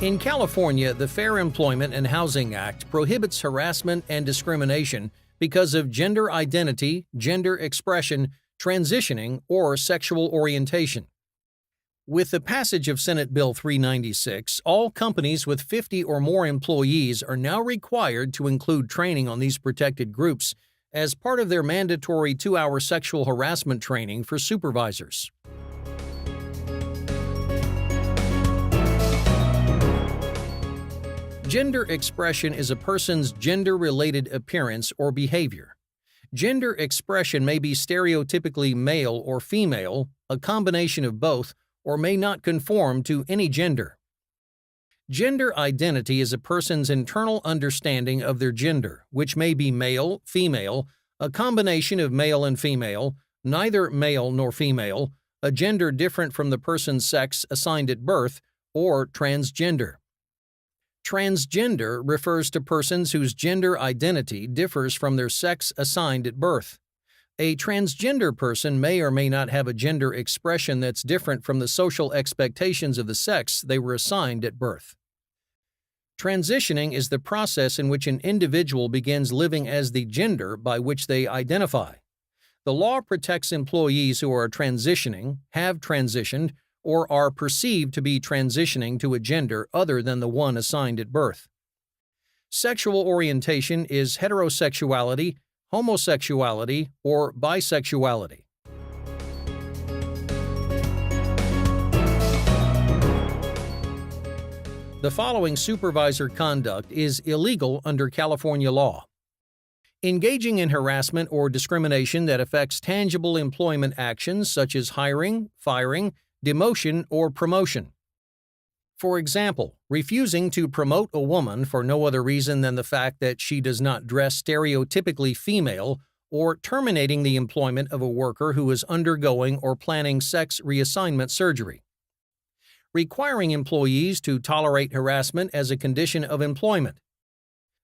In California, the Fair Employment and Housing Act prohibits harassment and discrimination because of gender identity, gender expression, transitioning, or sexual orientation. With the passage of Senate Bill 396, all companies with 50 or more employees are now required to include training on these protected groups as part of their mandatory 2-hour sexual harassment training for supervisors. Gender expression is a person's gender-related appearance or behavior. Gender expression may be stereotypically male or female, a combination of both, or may not conform to any gender. Gender identity is a person's internal understanding of their gender, which may be male, female, a combination of male and female, neither male nor female, a gender different from the person's sex assigned at birth, or transgender. Transgender refers to persons whose gender identity differs from their sex assigned at birth. A transgender person may or may not have a gender expression that's different from the social expectations of the sex they were assigned at birth. Transitioning is the process in which an individual begins living as the gender by which they identify. The law protects employees who are transitioning, have transitioned, or are perceived to be transitioning to a gender other than the one assigned at birth. Sexual orientation is heterosexuality, homosexuality, or bisexuality. The following supervisor conduct is illegal under California law. Engaging in harassment or discrimination that affects tangible employment actions such as hiring, firing, demotion, or promotion. For example, refusing to promote a woman for no other reason than the fact that she does not dress stereotypically female, or terminating the employment of a worker who is undergoing or planning sex reassignment surgery. Requiring employees to tolerate harassment as a condition of employment.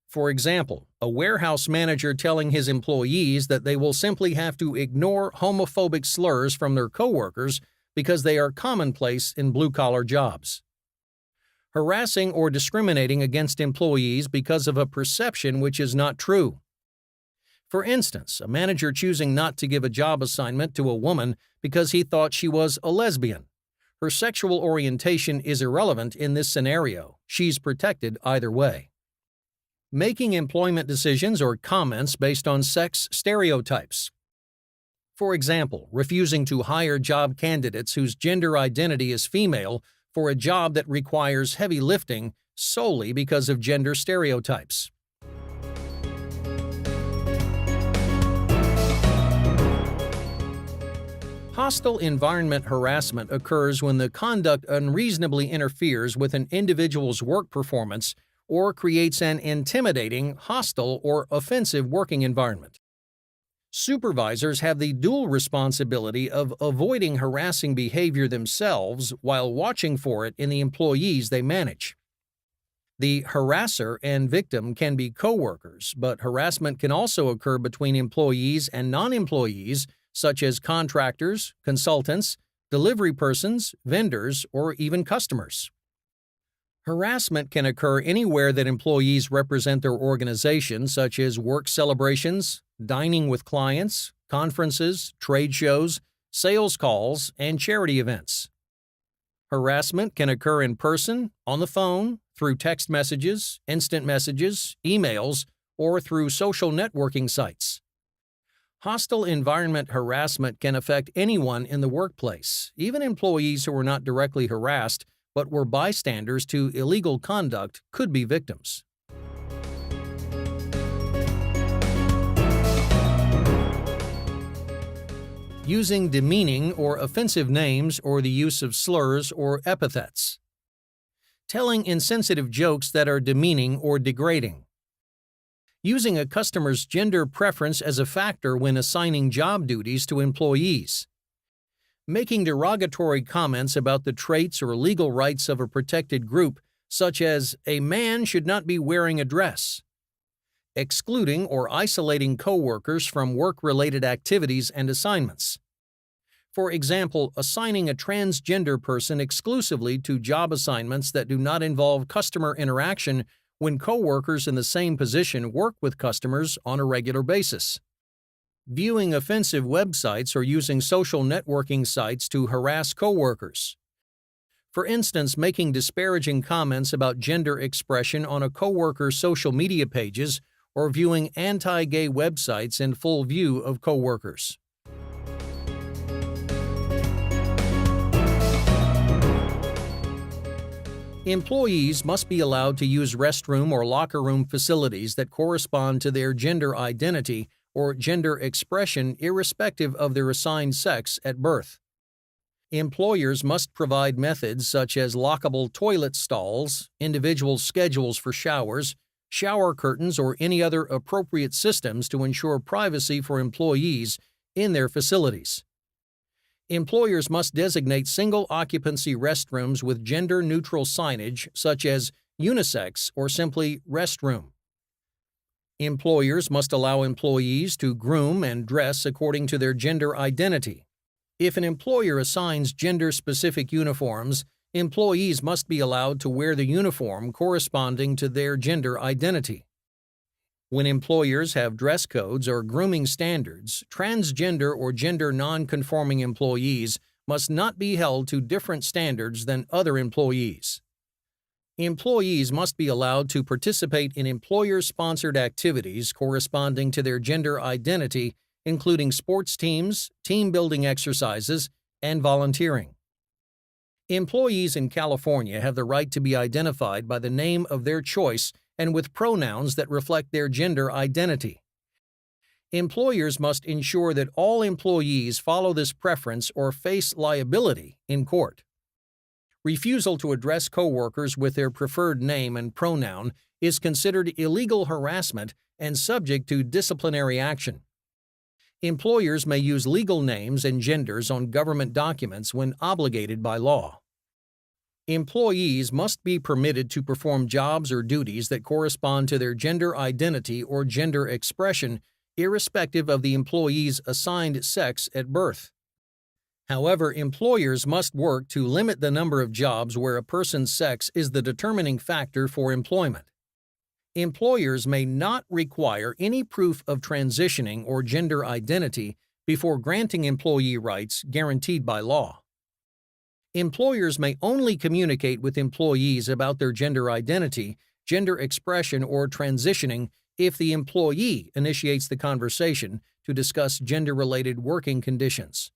For example, a warehouse manager telling his employees that they will simply have to ignore homophobic slurs from their coworkers because they are commonplace in blue-collar jobs. Harassing or discriminating against employees because of a perception which is not true. For instance, a manager choosing not to give a job assignment to a woman because he thought she was a lesbian. Her sexual orientation is irrelevant in this scenario. She's protected either way. Making employment decisions or comments based on sex stereotypes. For example, refusing to hire job candidates whose gender identity is female for a job that requires heavy lifting solely because of gender stereotypes. Hostile environment harassment occurs when the conduct unreasonably interferes with an individual's work performance or creates an intimidating, hostile, or offensive working environment. Supervisors have the dual responsibility of avoiding harassing behavior themselves while watching for it in the employees they manage. The harasser and victim can be coworkers, but harassment can also occur between employees and non-employees, such as contractors, consultants, delivery persons, vendors, or even customers. Harassment can occur anywhere that employees represent their organization, such as work celebrations, dining with clients, conferences, trade shows, sales calls, and charity events. Harassment can occur in person, on the phone, through text messages, instant messages, emails, or through social networking sites. Hostile environment harassment can affect anyone in the workplace, even employees who were not directly harassed but were bystanders to illegal conduct could be victims. Using demeaning or offensive names or the use of slurs or epithets. Telling insensitive jokes that are demeaning or degrading. Using a customer's gender preference as a factor when assigning job duties to employees. Making derogatory comments about the traits or legal rights of a protected group, such as a man should not be wearing a dress. Excluding or isolating coworkers from work-related activities and assignments. For example, assigning a transgender person exclusively to job assignments that do not involve customer interaction when coworkers in the same position work with customers on a regular basis. Viewing offensive websites or using social networking sites to harass coworkers. For instance, making disparaging comments about gender expression on a coworker's social media pages or viewing anti-gay websites in full view of coworkers. Employees must be allowed to use restroom or locker room facilities that correspond to their gender identity or gender expression irrespective of their assigned sex at birth. Employers must provide methods such as lockable toilet stalls, individual schedules for showers, shower curtains, or any other appropriate systems to ensure privacy for employees in their facilities. Employers must designate single-occupancy restrooms with gender-neutral signage such as unisex or simply restroom. Employers must allow employees to groom and dress according to their gender identity. If an employer assigns gender-specific uniforms, employees must be allowed to wear the uniform corresponding to their gender identity. When employers have dress codes or grooming standards, transgender or gender non-conforming employees must not be held to different standards than other employees. Employees must be allowed to participate in employer-sponsored activities corresponding to their gender identity, including sports teams, team-building exercises, and volunteering. Employees in California have the right to be identified by the name of their choice and with pronouns that reflect their gender identity. Employers must ensure that all employees follow this preference or face liability in court. Refusal to address coworkers with their preferred name and pronoun is considered illegal harassment and subject to disciplinary action. Employers may use legal names and genders on government documents when obligated by law. Employees must be permitted to perform jobs or duties that correspond to their gender identity or gender expression, irrespective of the employee's assigned sex at birth. However, employers must work to limit the number of jobs where a person's sex is the determining factor for employment. Employers may not require any proof of transitioning or gender identity before granting employee rights guaranteed by law. Employers may only communicate with employees about their gender identity, gender expression, or transitioning if the employee initiates the conversation to discuss gender-related working conditions.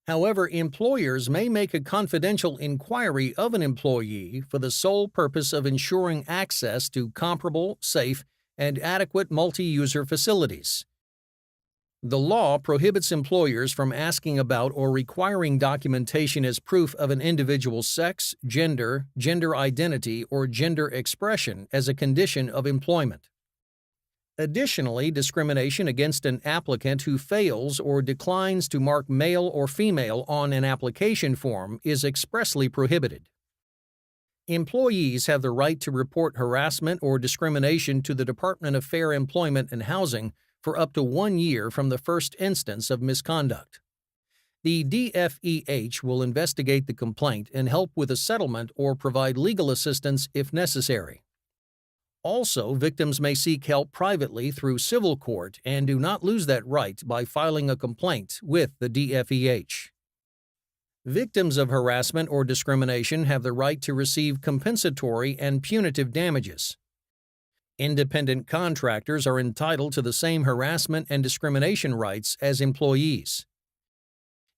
However, employers may make a confidential inquiry of an employee for the sole purpose of ensuring access to comparable, safe, and adequate multi-user facilities. The law prohibits employers from asking about or requiring documentation as proof of an individual's sex, gender, gender identity, or gender expression as a condition of employment. Additionally, discrimination against an applicant who fails or declines to mark male or female on an application form is expressly prohibited. Employees have the right to report harassment or discrimination to the Department of Fair Employment and Housing for up to 1 year from the first instance of misconduct. The DFEH will investigate the complaint and help with a settlement or provide legal assistance if necessary. Also, victims may seek help privately through civil court and do not lose that right by filing a complaint with the DFEH. Victims of harassment or discrimination have the right to receive compensatory and punitive damages. Independent contractors are entitled to the same harassment and discrimination rights as employees.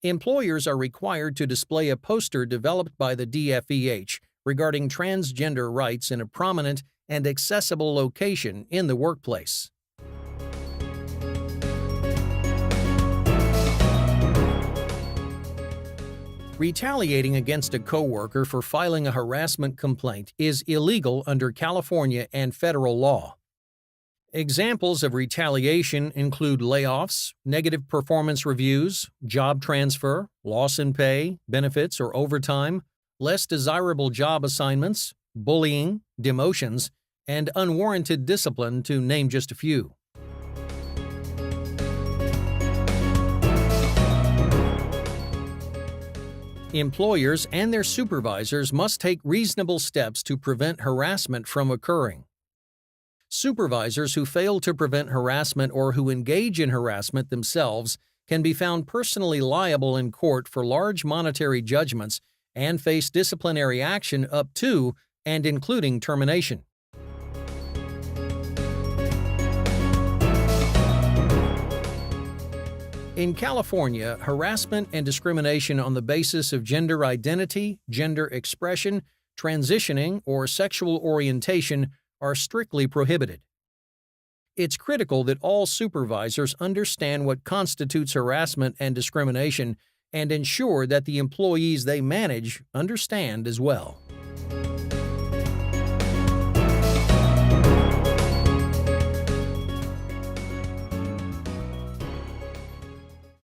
Employers are required to display a poster developed by the DFEH regarding transgender rights in a prominent and accessible location in the workplace. Retaliating against a coworker for filing a harassment complaint is illegal under California and federal law. Examples of retaliation include layoffs, negative performance reviews, job transfer, loss in pay, benefits or overtime, less desirable job assignments, bullying, demotions, and unwarranted discipline, to name just a few. Employers and their supervisors must take reasonable steps to prevent harassment from occurring. Supervisors who fail to prevent harassment or who engage in harassment themselves can be found personally liable in court for large monetary judgments and face disciplinary action up to and including termination. In California, harassment and discrimination on the basis of gender identity, gender expression, transitioning, or sexual orientation are strictly prohibited. It's critical that all supervisors understand what constitutes harassment and discrimination and ensure that the employees they manage understand as well.